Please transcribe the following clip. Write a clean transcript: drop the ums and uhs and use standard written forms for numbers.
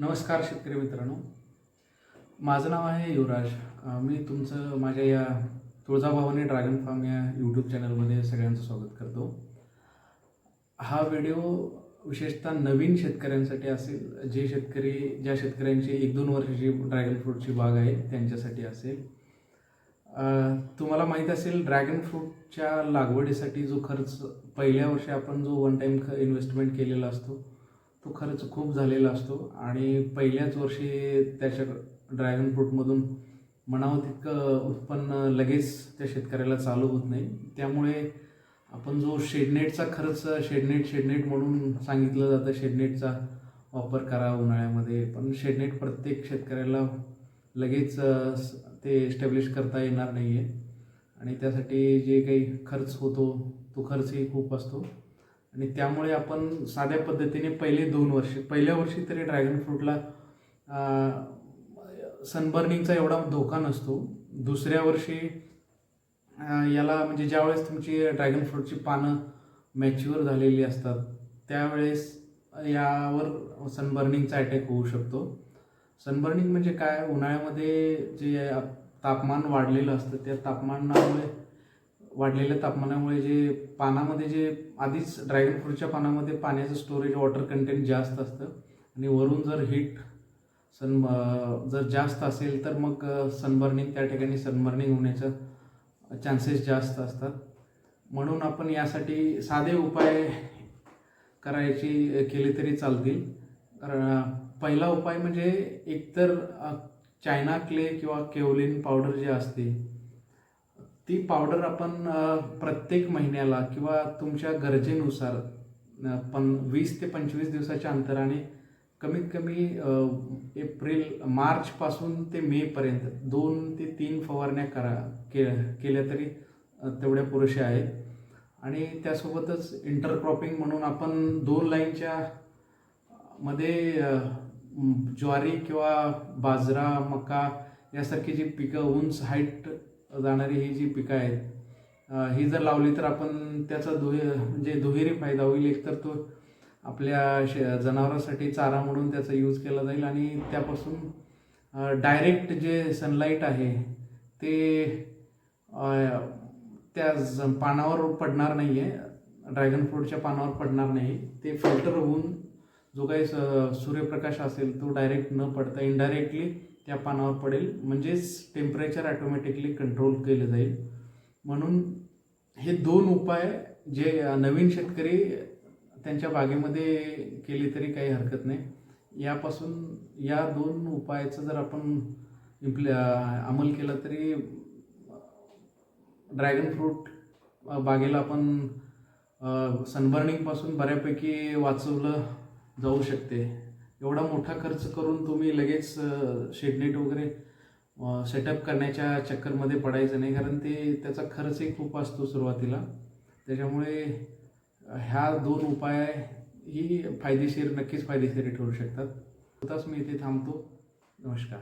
नमस्कार शेतकरी मित्रांनो, माझं नाव आहे युवराज. मी तुमचं माझ्या या तुळजाभवानी ड्रॅगन फार्म या यूट्यूब चॅनलमध्ये सगळ्यांचं स्वागत करतो. हा व्हिडिओ विशेषतः नवीन शेतकऱ्यांसाठी असेल. ज्या शेतकऱ्यांची 1-2 वर्षाची ड्रॅगन फ्रूटची बाग आहे त्यांच्यासाठी असेल. तुम्हाला माहीत असेल, ड्रॅगन फ्रूटच्या लागवडीसाठी जो खर्च पहिल्या वर्षी आपण जो वन टाईम इन्व्हेस्टमेंट केलेला असतो तो खर्च खूप झालेला असतो आणि पहिल्याच वर्षी त्याच्या ड्रॅगन फ्रूटमधून म्हणावं तितकं उत्पन्न लगेच त्या शेतकऱ्याला चालू होत नाही. त्यामुळे आपण जो शेडनेटचा खर्च शेडनेट म्हणून सांगितलं जातं, शेडनेटचा वापर करा उन्हाळ्यामध्ये. पण शेडनेट प्रत्येक शेतकऱ्याला लगेच ते एस्टॅब्लिश करता येणार नाही आहे आणि त्यासाठी जे काही खर्च होतो तो खर्चही खूप असतो आणि त्यामुळे आपण साध्या पद्धतीने पहिल्या वर्षी तरी ड्रॅगन फ्रूटला सनबर्निंगचा एवढा धोका नसतो. दुसऱ्या वर्षी याला म्हणजे ज्यावेळेस तुमची ड्रॅगन फ्रूटची पानं मॅच्युअर झालेली असतात त्यावेळेस यावर सनबर्निंगचा अटॅक होऊ शकतो. सनबर्निंग म्हणजे काय? उन्हाळ्यामध्ये जे तापमान वाढलेलं असतं त्या वाढलेल्या तापमानामुळे जे पानामध्ये जे आधीच ड्रॅगन फ्रूटच्या पानामध्ये पाण्याचं स्टोरेज, वॉटर कंटेंट जास्त असतं आणि वरून जर जर जास्त असेल तर मग त्या ठिकाणी सनबर्निंग होण्याचं चान्सेस जास्त असतात. म्हणून आपण यासाठी साधे उपाय केले तरी चालतील. पहिला उपाय म्हणजे एकतर चायना क्ले किंवा केओलिन पावडर जे असते ती पावडर आपण प्रत्येक महिन्याला किंवा तुमच्या गरजेनुसार 20 ते 25 दिवसाच्या अंतराने कमीत कमी मार्चपासून ते मेपर्यंत 2 ते 3 फवारण्या केल्या तरी तेवढ्या पुरेशा आहेत. आणि त्यासोबतच इंटरक्रॉपिंग म्हणून आपण 2 लाईनच्या मध्ये ज्वारी किंवा बाजरा, मका यासारखी जी पिकं, उंच हाईट जाणारी ही जी पिकं आहेत ही जर लावली तर आपण त्याचा दुहेरी फायदा होईल. एकतर तो आपल्या जनावरांसाठी चारा म्हणून त्याचा यूज केला जाईल आणि त्यापासून डायरेक्ट जे सनलाईट आहे ते त्या पानावर पडणार नाही आहे, ड्रॅगन फ्रूटच्या पानावर पडणार नाही. ते फिल्टर होऊन जो काही सूर्यप्रकाश असेल तो डायरेक्ट न पडता इनडायरेक्टली त्या पानावर पडेल, म्हणजेच टेम्परेचर ऑटोमॅटिकली कंट्रोल केलं जाईल. म्हणून हे 2 उपाय जे नवीन शेतकरी त्यांच्या बागेमध्ये केले तरी काही हरकत नाही. या 2 उपायाचं जर आपण अंमल केला तरी ड्रॅगन फ्रूट बागेला आपण सनबर्निंगपासून बऱ्यापैकी वाचवलं जाऊ शकते. एवढा मोठा खर्च करून तुम्ही लगेच शेडनेट वगैरे सेटअप करण्याच्या चक्करमध्ये पडायचं नाही, कारण त्याचा खर्चही खूप असतो सुरुवातीला. त्याच्यामुळे ह्या 2 उपाय ही नक्कीच फायदेशीर ठरू शकतात. आताच मी इथे थांबतो. नमस्कार.